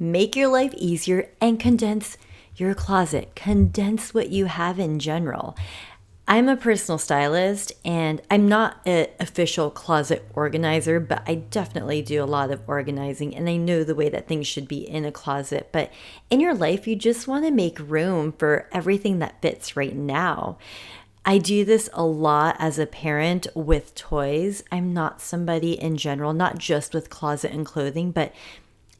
make your life easier and condense your closet. Condense what you have in general. I'm a personal stylist and I'm not an official closet organizer, but I definitely do a lot of organizing and I know the way that things should be in a closet. But in your life, you just want to make room for everything that fits right now. I do this a lot as a parent with toys. I'm not somebody in general, not just with closet and clothing, but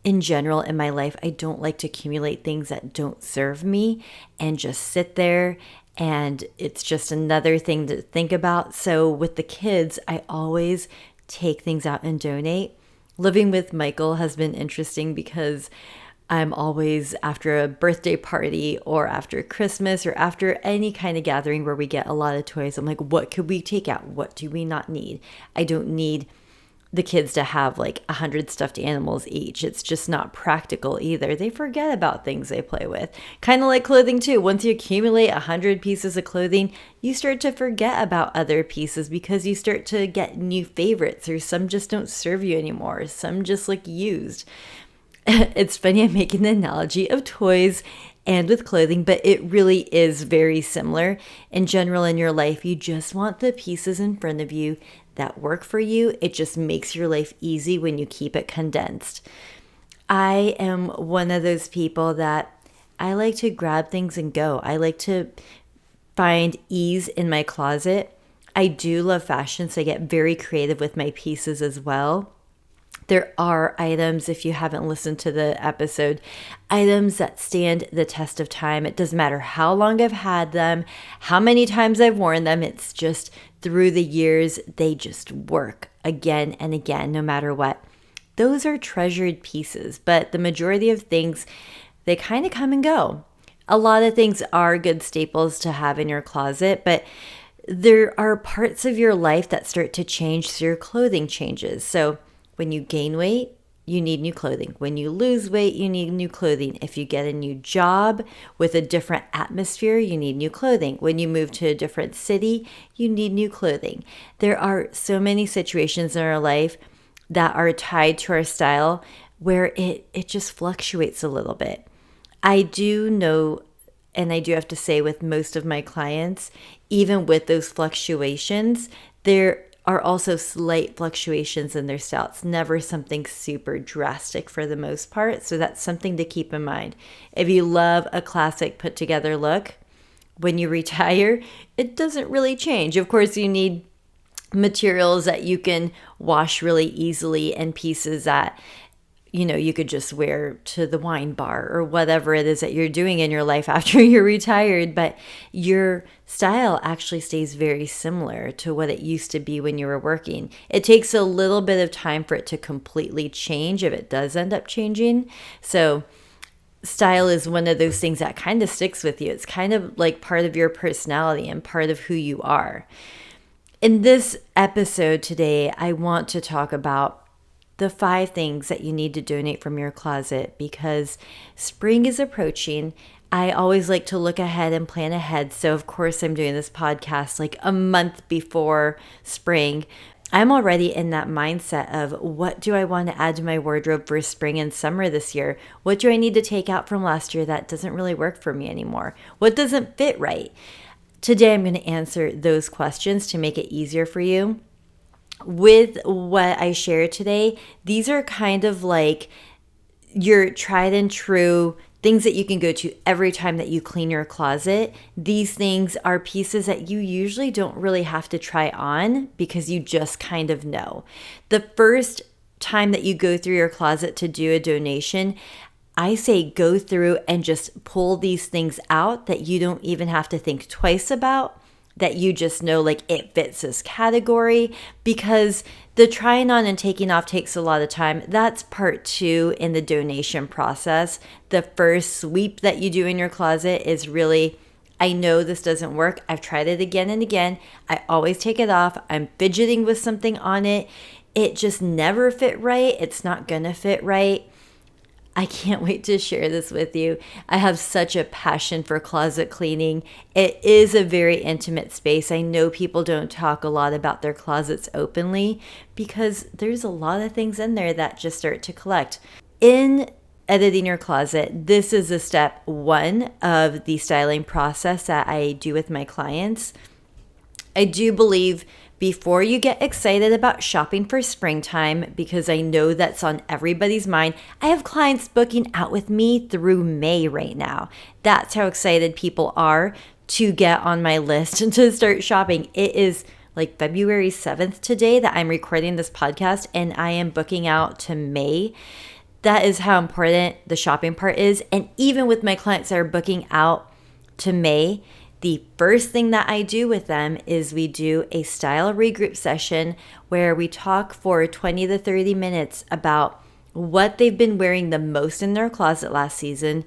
in general in my life, I don't like to accumulate things that don't serve me and just sit there. And it's just another thing to think about. So with the kids, I always take things out and donate. Living with Michael has been interesting because I'm always after a birthday party or after Christmas or after any kind of gathering where we get a lot of toys. I'm like, what could we take out? What do we not need? I don't need the kids to have like 100 stuffed animals each. It's just not practical either. They forget about things they play with. Kind of like clothing too. Once you accumulate 100 pieces of clothing, you start to forget about other pieces because you start to get new favorites, or some just don't serve you anymore. Some just look used. It's funny, I'm making the analogy of toys and with clothing, but it really is very similar. In general, in your life, you just want the pieces in front of you that work for you. It just makes your life easy when you keep it condensed. I am one of those people that I like to grab things and go. I like to find ease in my closet. I do love fashion, so I get very creative with my pieces as well. There are items, if you haven't listened to the episode, items that stand the test of time. It doesn't matter how long I've had them, how many times I've worn them. It's just through the years, they just work again and again, no matter what. Those are treasured pieces, but the majority of things, they kind of come and go. A lot of things are good staples to have in your closet, but there are parts of your life that start to change, so your clothing changes. So when you gain weight, you need new clothing. When you lose weight, you need new clothing. If you get a new job with a different atmosphere, you need new clothing. When you move to a different city, you need new clothing. There are so many situations in our life that are tied to our style where it just fluctuates a little bit. I do know, and I do have to say with most of my clients, even with those fluctuations, there are also slight fluctuations in their style. It's never something super drastic for the most part. So that's something to keep in mind. If you love a classic put together look, when you retire, it doesn't really change. Of course, you need materials that you can wash really easily and pieces that you could just wear to the wine bar or whatever it is that you're doing in your life after you're retired. But your style actually stays very similar to what it used to be when you were working. It takes a little bit of time for it to completely change if it does end up changing. So style is one of those things that kind of sticks with you. It's kind of like part of your personality and part of who you are. In this episode today, I want to talk about the 5 things that you need to donate from your closet because spring is approaching. I always like to look ahead and plan ahead. So of course I'm doing this podcast like a month before spring. I'm already in that mindset of what do I want to add to my wardrobe for spring and summer this year? What do I need to take out from last year that doesn't really work for me anymore? What doesn't fit right? Today I'm going to answer those questions to make it easier for you. With what I share today, these are kind of like your tried and true things that you can go to every time that you clean your closet. These things are pieces that you usually don't really have to try on because you just kind of know. The first time that you go through your closet to do a donation, I say go through and just pull these things out that you don't even have to think twice about, that you just know like it fits this category, because the trying on and taking off takes a lot of time. That's part 2 in the donation process. The first sweep that you do in your closet is really, I know this doesn't work. I've tried it again and again. I always take it off. I'm fidgeting with something on it. It just never fit right. It's not gonna fit right. I can't wait to share this with you. I have such a passion for closet cleaning. It is a very intimate space. I know people don't talk a lot about their closets openly because there's a lot of things in there that just start to collect. In editing your closet. This is a step one of the styling process that I do with my clients. I do believe before you get excited about shopping for springtime, because I know that's on everybody's mind, I have clients booking out with me through May right now. That's how excited people are to get on my list and to start shopping. It is like February 7th today that I'm recording this podcast, and I am booking out to May. That is how important the shopping part is. And even with my clients that are booking out to May, the first thing that I do with them is we do a style regroup session where we talk for 20 to 30 minutes about what they've been wearing the most in their closet last season,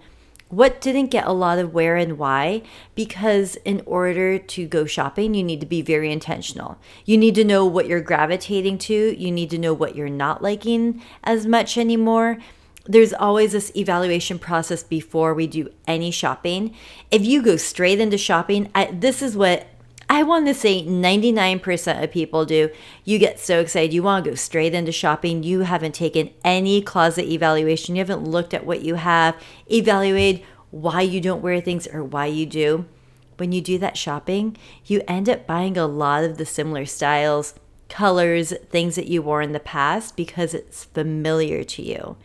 what didn't get a lot of wear and why, because in order to go shopping, you need to be very intentional. You need to know what you're gravitating to. You need to know what you're not liking as much anymore. There's always this evaluation process before we do any shopping. If you go straight into shopping, this is what I want to say 99% of people do. You get so excited. You want to go straight into shopping. You haven't taken any closet evaluation. You haven't looked at what you have, evaluated why you don't wear things or why you do. When you do that shopping, you end up buying a lot of the similar styles, colors, things that you wore in the past because it's familiar to you.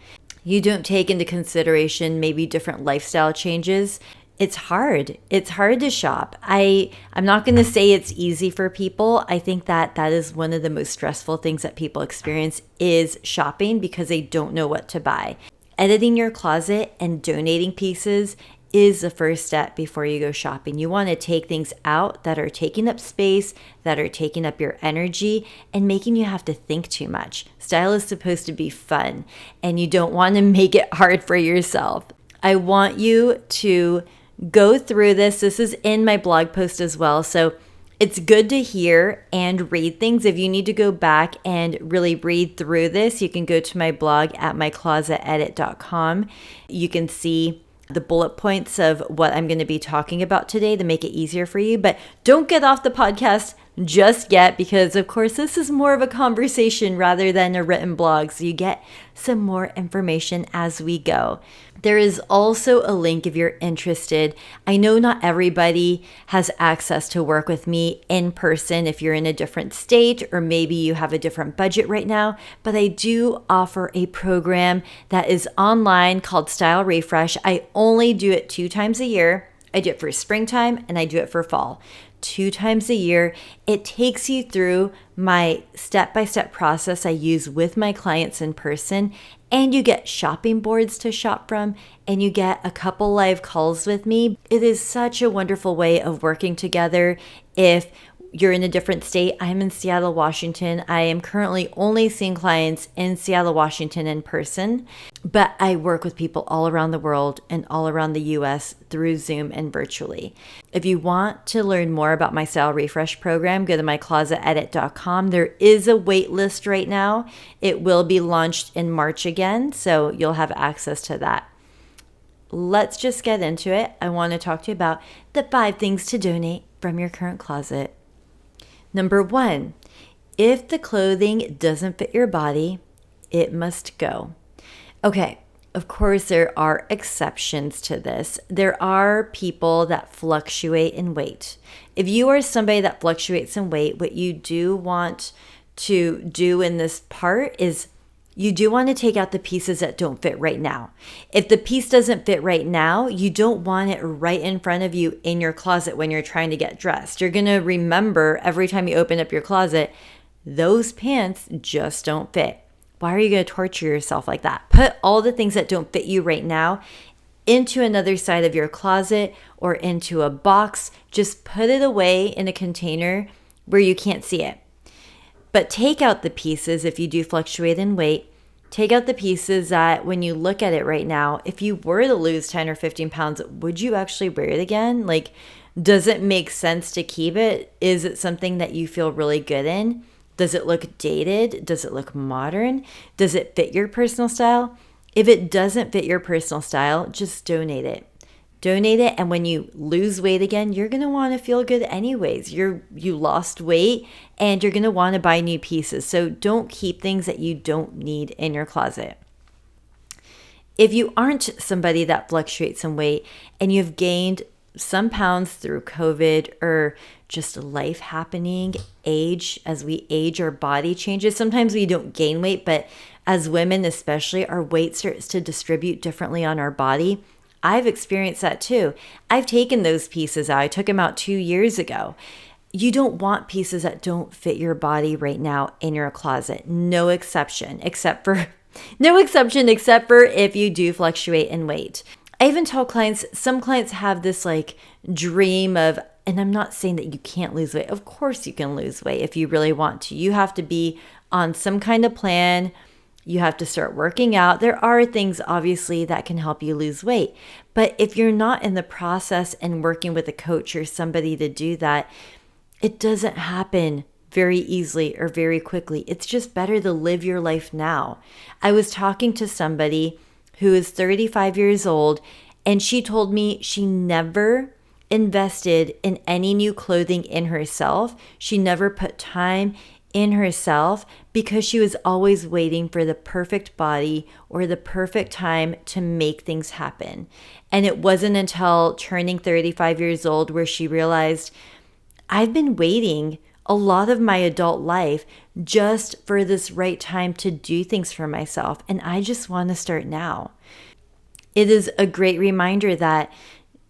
You don't take into consideration maybe different lifestyle changes. It's hard. It's hard to shop. I'm not going to say it's easy for people. I think that is one of the most stressful things that people experience is shopping because they don't know what to buy. Editing your closet and donating pieces is the first step before you go shopping. You want to take things out that are taking up space, that are taking up your energy, and making you have to think too much. Style is supposed to be fun, and you don't want to make it hard for yourself. I want you to go through this. This is in my blog post as well. So it's good to hear and read things. If you need to go back and really read through this, you can go to my blog at myclosetedit.com. You can see the bullet points of what I'm going to be talking about today to make it easier for you. But don't get off the podcast just yet because, of course, this is more of a conversation rather than a written blog. So you get some more information as we go. There is also a link if you're interested. I know not everybody has access to work with me in person if you're in a different state or maybe you have a different budget right now, but I do offer a program that is online called Style Refresh. I only do it 2 times a year. I do it for springtime and I do it for fall. 2 times a year. It takes you through my step-by-step process I use with my clients in person, and you get shopping boards to shop from, and you get a couple live calls with me. It is such a wonderful way of working together. If you're in a different state, I'm in Seattle, Washington. I am currently only seeing clients in Seattle, Washington in person, but I work with people all around the world and all around the US through Zoom and virtually. If you want to learn more about my Style Refresh program, go to myclosetedit.com. There is a wait list right now. It will be launched in March again, so you'll have access to that. Let's just get into it. I want to talk to you about the 5 things to donate from your current closet. Number 1, if the clothing doesn't fit your body, it must go. Okay, of course, there are exceptions to this. There are people that fluctuate in weight. If you are somebody that fluctuates in weight, what you do want to do in this part is you do want to take out the pieces that don't fit right now. If the piece doesn't fit right now, you don't want it right in front of you in your closet when you're trying to get dressed. You're going to remember every time you open up your closet, those pants just don't fit. Why are you going to torture yourself like that? Put all the things that don't fit you right now into another side of your closet or into a box. Just put it away in a container where you can't see it. But take out the pieces if you do fluctuate in weight. Take out the pieces that when you look at it right now, if you were to lose 10 or 15 pounds, would you actually wear it again? Like, does it make sense to keep it? Is it something that you feel really good in? Does it look dated? Does it look modern? Does it fit your personal style? If it doesn't fit your personal style, just donate it. Donate it, and when you lose weight again, you're going to want to feel good anyways. You lost weight, and you're going to want to buy new pieces. So don't keep things that you don't need in your closet. if you aren't somebody that fluctuates in weight and you've gained some pounds through COVID or just life happening, age, as we age, our body changes. Sometimes we don't gain weight, but as women especially, our weight starts to distribute differently on our body. I've experienced that too. I've taken those pieces out. I took them out 2 years ago. You don't want pieces that don't fit your body right now in your closet. No exception, except for if you do fluctuate in weight. I even tell clients, some clients have this like dream of, and I'm not saying that you can't lose weight. Of course you can lose weight if you really want to. You have to be on some kind of plan. You have to start working out. There are things obviously that can help you lose weight. But if you're not in the process and working with a coach or somebody to do that, it doesn't happen very easily or very quickly. It's just better to live your life now. I was talking to somebody who is 35 years old, and she told me she never invested in any new clothing in herself. She never put time in herself because she was always waiting for the perfect body or the perfect time to make things happen. And it wasn't until turning 35 years old where she realized, I've been waiting a lot of my adult life just for this right time to do things for myself. And I just want to start now. It is a great reminder that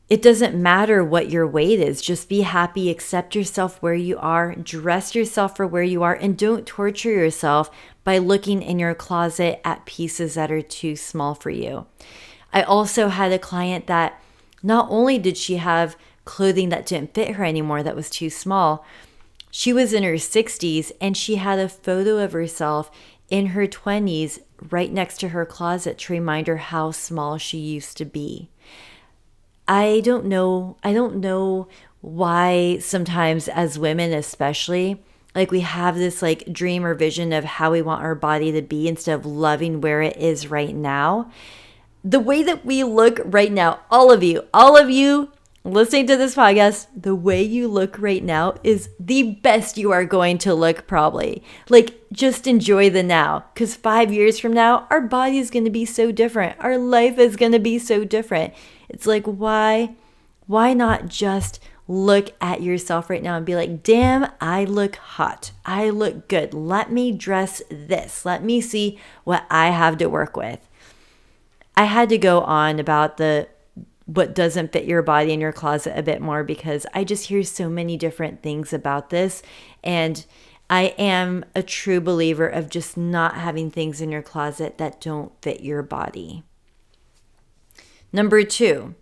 it doesn't matter what your weight is. Just be happy, accept yourself where you are, dress yourself for where you are, and don't torture yourself by looking in your closet at pieces that are too small for you. I also had a client that not only did she have clothing that didn't fit her anymore that was too small, she was in her 60s and she had a photo of herself in her 20s right next to her closet to remind her how small she used to be. I don't know why sometimes as women especially, like we have this like dream or vision of how we want our body to be instead of loving where it is right now. The way that we look right now, all of you listening to this podcast, the way you look right now is the best you are going to look probably. Like, just enjoy the now, because 5 years from now, our body is going to be so different. Our life is going to be so different. It's like, why not just look at yourself right now and be like, damn, I look hot. I look good. Let me dress this. Let me see what I have to work with. I had to go on about what doesn't fit your body in your closet a bit more because I just hear so many different things about this. And I am a true believer of just not having things in your closet that don't fit your body. Number 2,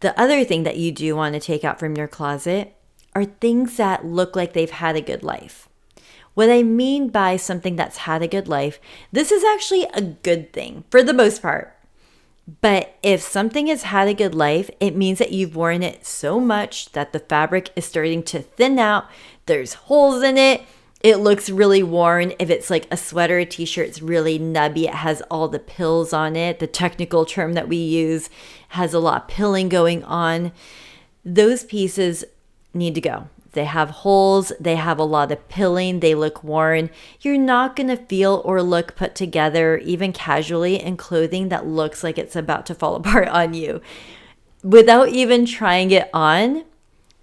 the other thing that you do want to take out from your closet are things that look like they've had a good life. What I mean by something that's had a good life, this is actually a good thing for the most part. But if something has had a good life, it means that you've worn it so much that the fabric is starting to thin out. There's holes in it. It looks really worn. If it's like a sweater, a t-shirt, it's really nubby. It has all the pills on it. The technical term that we use has a lot of pilling going on. Those pieces need to go. They have holes, they have a lot of pilling, they look worn. You're not going to feel or look put together, even casually, in clothing that looks like it's about to fall apart on you. Without even trying it on,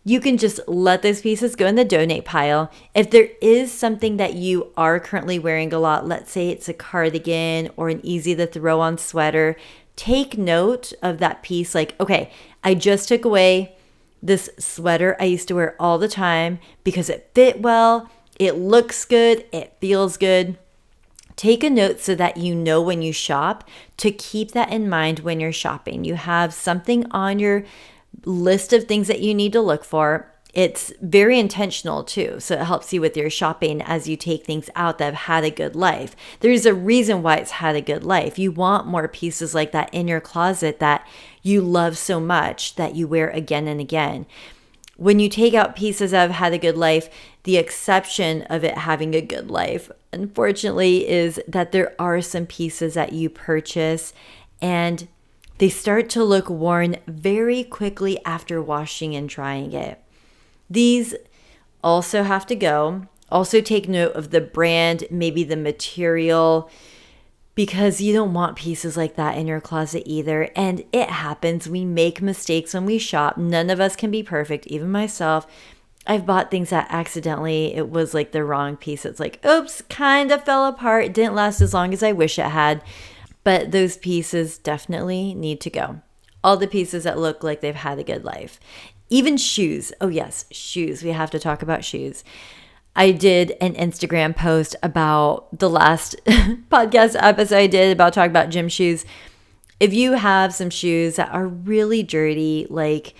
you can just let those pieces go in the donate pile. If there is something that you are currently wearing a lot, let's say it's a cardigan or an easy to throw on sweater, take note of that piece. Like, okay, I just took away this sweater I used to wear all the time because it fit well, it looks good, it feels good. Take a note so that you know when you shop to keep that in mind when you're shopping. You have something on your list of things that you need to look for. It's very intentional too, so it helps you with your shopping as you take things out that have had a good life. There's a reason why it's had a good life. You want more pieces like that in your closet that you love so much that you wear again and again. When you take out pieces that have had a good life, the exception of it having a good life, unfortunately, is that there are some pieces that you purchase and they start to look worn very quickly after washing and drying it. These also have to go. Also take note of the brand, maybe the material, because you don't want pieces like that in your closet either. And it happens. We make mistakes when we shop. None of us can be perfect, even myself. I've bought things that accidentally, it was like the wrong piece. It's like, oops, kind of fell apart. It didn't last as long as I wish it had. But those pieces definitely need to go. All the pieces that look like they've had a good life. Even shoes. Oh yes, shoes. We have to talk about shoes. I did an Instagram post about the last podcast episode I did about talking about gym shoes. If you have some shoes that are really dirty, like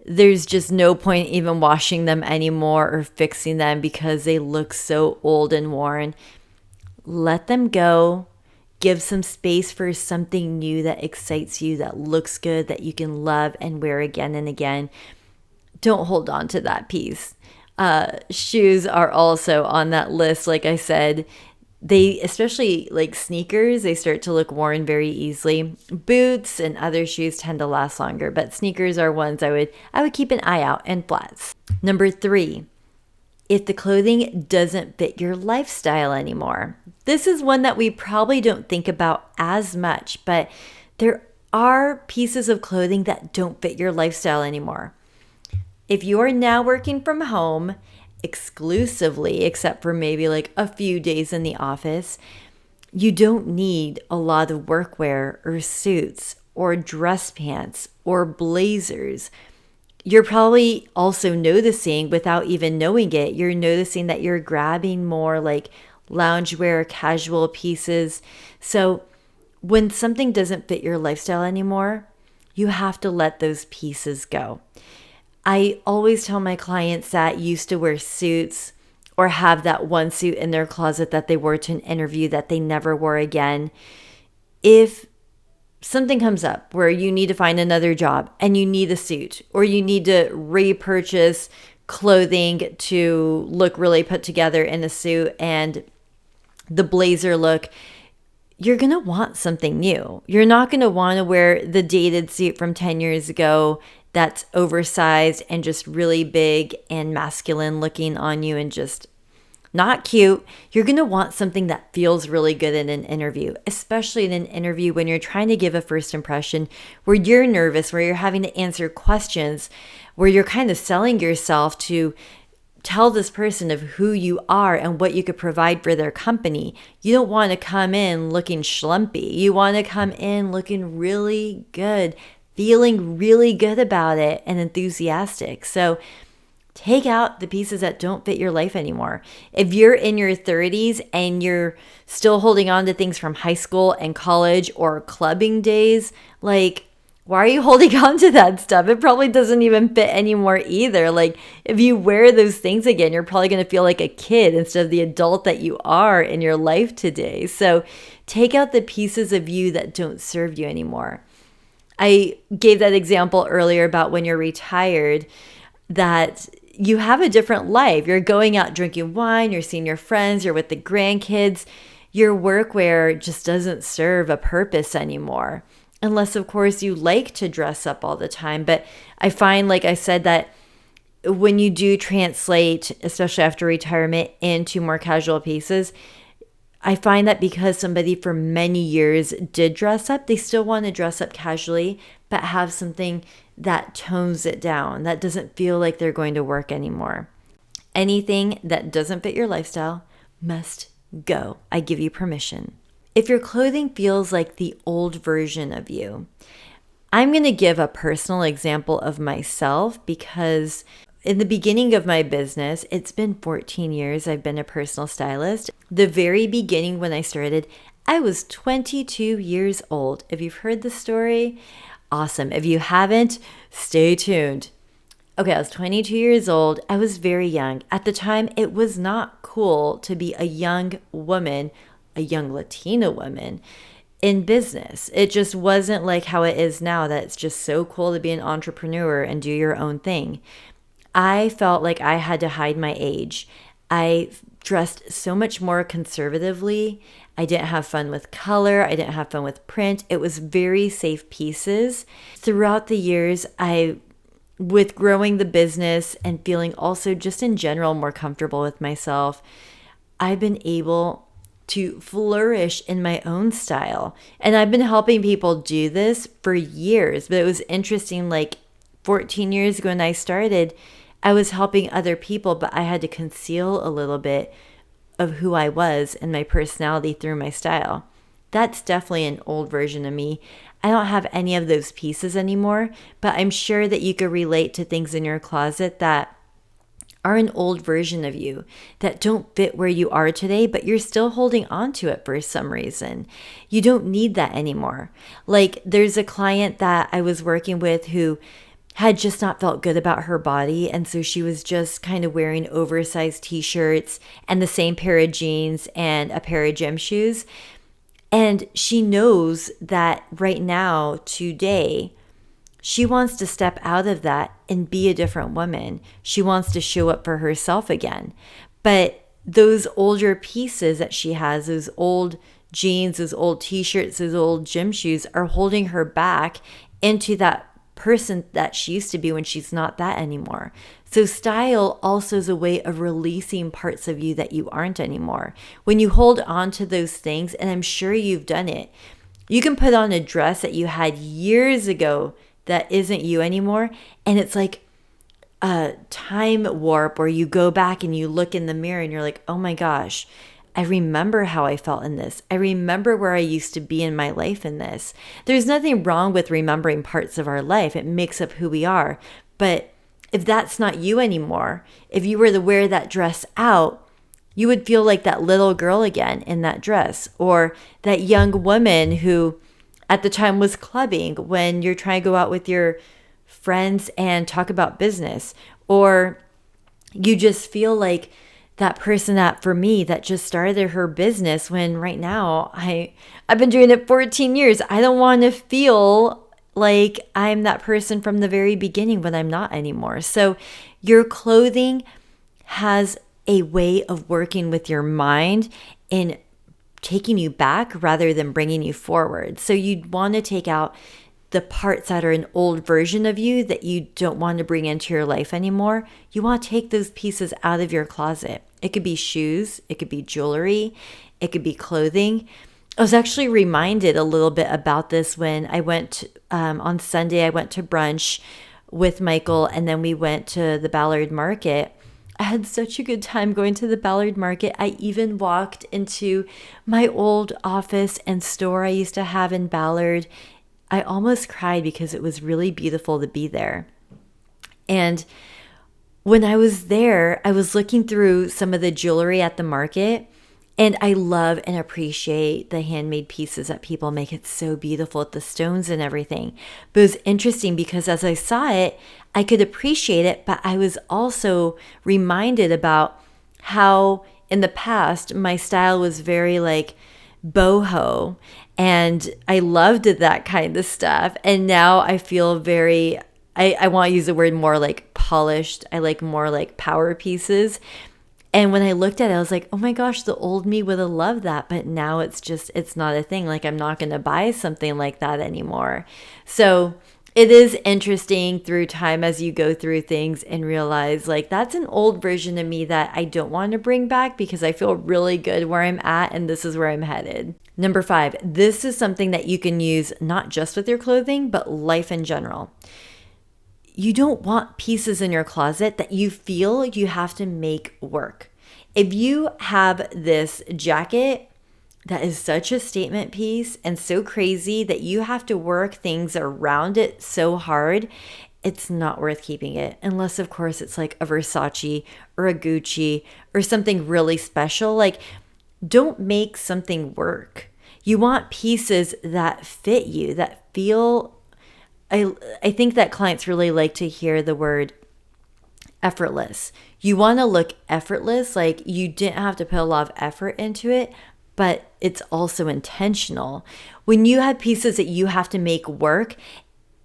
there's just no point even washing them anymore or fixing them because they look so old and worn, let them go. Give some space for something new that excites you, that looks good, that you can love and wear again and again. Don't hold on to that piece. Shoes are also on that list. Like I said, they, especially like sneakers, they start to look worn very easily. Boots and other shoes tend to last longer, but sneakers are ones I would keep an eye out, and flats. Number 3, if the clothing doesn't fit your lifestyle anymore. This is one that we probably don't think about as much, but there are pieces of clothing that don't fit your lifestyle anymore. If you are now working from home exclusively, except for maybe like a few days in the office, you don't need a lot of workwear or suits or dress pants or blazers. You're probably also noticing, without even knowing it, you're noticing that you're grabbing more like loungewear, casual pieces. So when something doesn't fit your lifestyle anymore, you have to let those pieces go. I always tell my clients that used to wear suits or have that one suit in their closet that they wore to an interview that they never wore again. If something comes up where you need to find another job and you need a suit, or you need to repurchase clothing to look really put together in a suit and the blazer look, you're going to want something new. You're not going to want to wear the dated suit from 10 years ago that's oversized and just really big and masculine looking on you and just not cute. You're going to want something that feels really good in an interview, especially in an interview when you're trying to give a first impression, where you're nervous, where you're having to answer questions, where you're kind of selling yourself to tell this person of who you are and what you could provide for their company. You don't want to come in looking schlumpy. You want to come in looking really good, feeling really good about it and enthusiastic. So take out the pieces that don't fit your life anymore. If you're in your 30s and you're still holding on to things from high school and college or clubbing days, like, why are you holding on to that stuff? It probably doesn't even fit anymore either. Like, if you wear those things again, you're probably going to feel like a kid instead of the adult that you are in your life today. So take out the pieces of you that don't serve you anymore. I gave that example earlier about when you're retired, that you have a different life. You're going out drinking wine, you're seeing your friends, you're with the grandkids. Your workwear just doesn't serve a purpose anymore. Unless, of course, you like to dress up all the time. But I find, like I said, that when you do translate, especially after retirement, into more casual pieces, I find that because somebody for many years did dress up, they still want to dress up casually, but have something that tones it down, that doesn't feel like they're going to work anymore. Anything that doesn't fit your lifestyle must go. I give you permission. If your clothing feels like the old version of you, I'm going to give a personal example of myself, because in the beginning of my business, it's been 14 years I've been a personal stylist. The very beginning when I started, I was 22 years old. If you've heard the story, awesome. If you haven't, stay tuned. Okay, I was 22 years old. I was very young. At the time, it was not cool to be a young woman, a young Latina woman in business. It just wasn't like how it is now, that it's just so cool to be an entrepreneur and do your own thing. I felt like I had to hide my age. I dressed so much more conservatively. I didn't have fun with color. I didn't have fun with print. It was very safe pieces. Throughout the years, with growing the business and feeling also just in general more comfortable with myself, I've been able to flourish in my own style. And I've been helping people do this for years, but it was interesting, like 14 years ago when I started, I was helping other people, but I had to conceal a little bit of who I was and my personality through my style. That's definitely an old version of me. I don't have any of those pieces anymore, but I'm sure that you could relate to things in your closet that are an old version of you that don't fit where you are today, but you're still holding on to it for some reason. You don't need that anymore. Like there's a client that I was working with who had just not felt good about her body. And so she was just kind of wearing oversized t-shirts and the same pair of jeans and a pair of gym shoes. And she knows that right now, today, she wants to step out of that and be a different woman. She wants to show up for herself again. But those older pieces that she has, those old jeans, those old t-shirts, those old gym shoes are holding her back into that person that she used to be when she's not that anymore. So style also is a way of releasing parts of you that you aren't anymore. When you hold on to those things, and I'm sure you've done it, you can put on a dress that you had years ago that isn't you anymore, and it's like a time warp where you go back and you look in the mirror and you're like, oh my gosh, I remember how I felt in this. I remember where I used to be in my life in this. There's nothing wrong with remembering parts of our life. It makes up who we are. But if that's not you anymore, if you were to wear that dress out, you would feel like that little girl again in that dress, or that young woman who at the time was clubbing when you're trying to go out with your friends and talk about business, or you just feel like that person that, for me, that just started her business when right now I've been doing it 14 years. I don't want to feel like I'm that person from the very beginning when I'm not anymore. So your clothing has a way of working with your mind in taking you back rather than bringing you forward. So you'd want to take out the parts that are an old version of you that you don't want to bring into your life anymore. You want to take those pieces out of your closet. It could be shoes, it could be jewelry, it could be clothing. I was actually reminded a little bit about this when I went on Sunday. I went to brunch with Michael, and then we went to the Ballard Market. I had such a good time going to the Ballard Market. I even walked into my old office and store I used to have in Ballard. I almost cried because it was really beautiful to be there. And when I was there, I was looking through some of the jewelry at the market, and I love and appreciate the handmade pieces that people make. It's so beautiful, the stones and everything. But it was interesting because as I saw it, I could appreciate it, but I was also reminded about how in the past my style was very like boho, and I loved that kind of stuff. And now I feel very, I want to use the word more like polished. I like more like power pieces. And when I looked at it, I was like, oh my gosh, the old me would have loved that. But now it's not a thing. Like I'm not going to buy something like that anymore. So it is interesting through time as you go through things and realize like that's an old version of me that I don't want to bring back because I feel really good where I'm at and this is where I'm headed. Number 5, this is something that you can use not just with your clothing, but life in general. You don't want pieces in your closet that you feel you have to make work. If you have this jacket that is such a statement piece and so crazy that you have to work things around it so hard, it's not worth keeping it. Unless, of course, it's like a Versace or a Gucci or something really special. Like, don't make something work. You want pieces that fit you, that feel... I think that clients really like to hear the word effortless. You want to look effortless, like you didn't have to put a lot of effort into it, but it's also intentional. When you have pieces that you have to make work,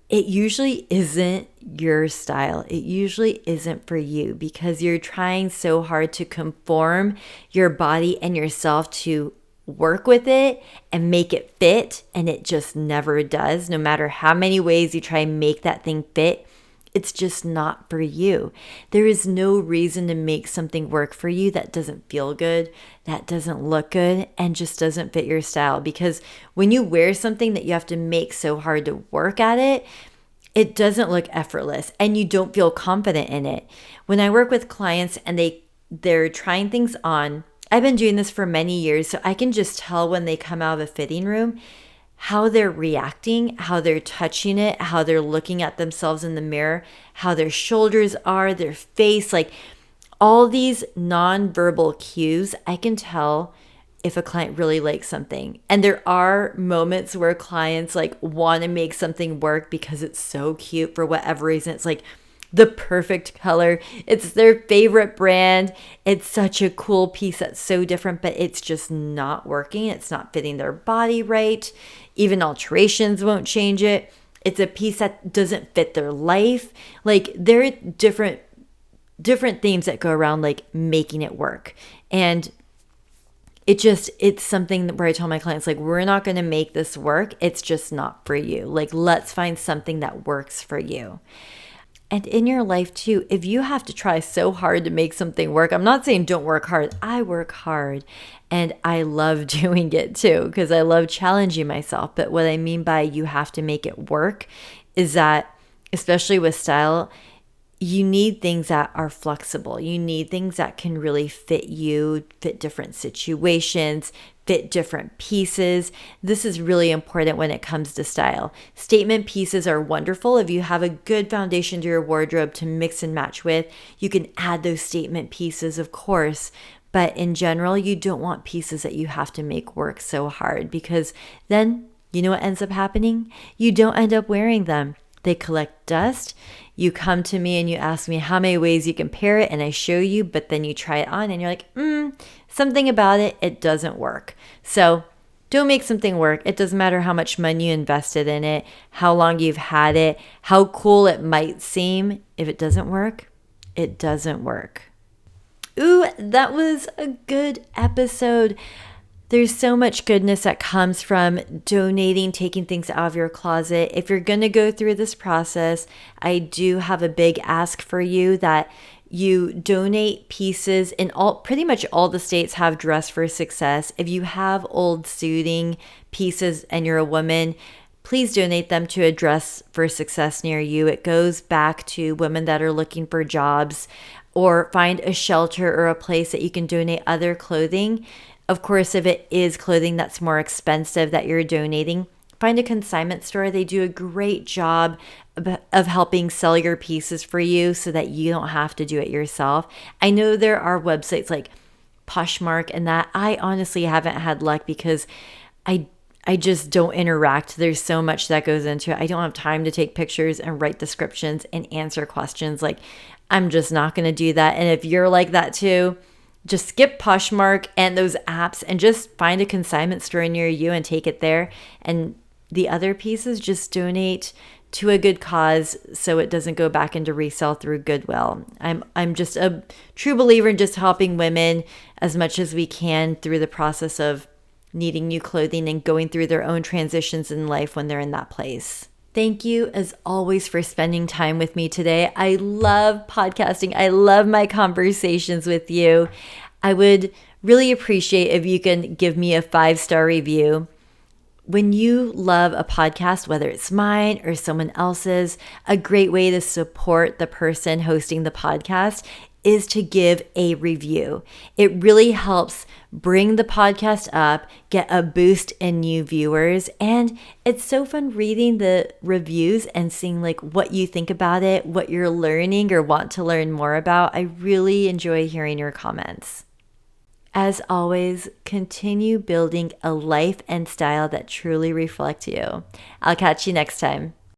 it usually isn't your style. It usually isn't for you because you're trying so hard to conform your body and yourself to work with it and make it fit, and it just never does. No matter how many ways you try and make that thing fit, it's just not for you. There is no reason to make something work for you that doesn't feel good, that doesn't look good, and just doesn't fit your style. Because when you wear something that you have to make so hard to work at it, it doesn't look effortless and you don't feel confident in it. When I work with clients and they're trying things on, I've been doing this for many years, so I can just tell when they come out of a fitting room how they're reacting, how they're touching it, how they're looking at themselves in the mirror, how their shoulders are, their face, like all these nonverbal cues. I can tell if a client really likes something. And there are moments where clients like want to make something work because it's so cute for whatever reason. It's like the perfect color. It's their favorite brand. It's such a cool piece that's so different, but it's just not working. It's not fitting their body right. Even alterations won't change it. It's a piece that doesn't fit their life. Like there are different themes that go around like making it work. And it's something where I tell my clients, like, we're not going to make this work. It's just not for you. Like, let's find something that works for you. And in your life too, if you have to try so hard to make something work, I'm not saying don't work hard. I work hard and I love doing it too because I love challenging myself. But what I mean by you have to make it work is that, especially with style, you need things that are flexible. You need things that can really fit you, fit different situations, fit different pieces. This is really important when it comes to style. Statement pieces are wonderful. If you have a good foundation to your wardrobe to mix and match with, you can add those statement pieces, of course. But in general, you don't want pieces that you have to make work so hard because then you know what ends up happening? You don't end up wearing them. They collect dust. You come to me and you ask me how many ways you compare it and I show you, but then you try it on and you're like, something about it doesn't work. So don't make something work. It doesn't matter how much money you invested in it, how long you've had it, how cool it might seem. If it doesn't work, it doesn't work. Ooh, that was a good episode. There's so much goodness that comes from donating, taking things out of your closet. If you're going to go through this process, I do have a big ask for you that you donate pieces in pretty much all the states have Dress for Success. If you have old suiting pieces and you're a woman, please donate them to a Dress for Success near you. It goes back to women that are looking for jobs, or find a shelter or a place that you can donate other clothing. Of course, if it is clothing that's more expensive that you're donating, find a consignment store. They do a great job of helping sell your pieces for you so that you don't have to do it yourself. I know there are websites like Poshmark and that. I honestly haven't had luck because I just don't interact. There's so much that goes into it. I don't have time to take pictures and write descriptions and answer questions. Like, I'm just not going to do that. And if you're like that too, just skip Poshmark and those apps and just find a consignment store near you and take it there. And the other pieces, just donate to a good cause so it doesn't go back into resale through Goodwill. I'm just a true believer in just helping women as much as we can through the process of needing new clothing and going through their own transitions in life when they're in that place. Thank you, as always, for spending time with me today. I love podcasting. I love my conversations with you. I would really appreciate if you can give me a 5-star review. When you love a podcast, whether it's mine or someone else's, a great way to support the person hosting the podcast is to give a review. It really helps bring the podcast up, get a boost in new viewers, and it's so fun reading the reviews and seeing like what you think about it, what you're learning or want to learn more about. I really enjoy hearing your comments. As always, continue building a life and style that truly reflect you. I'll catch you next time.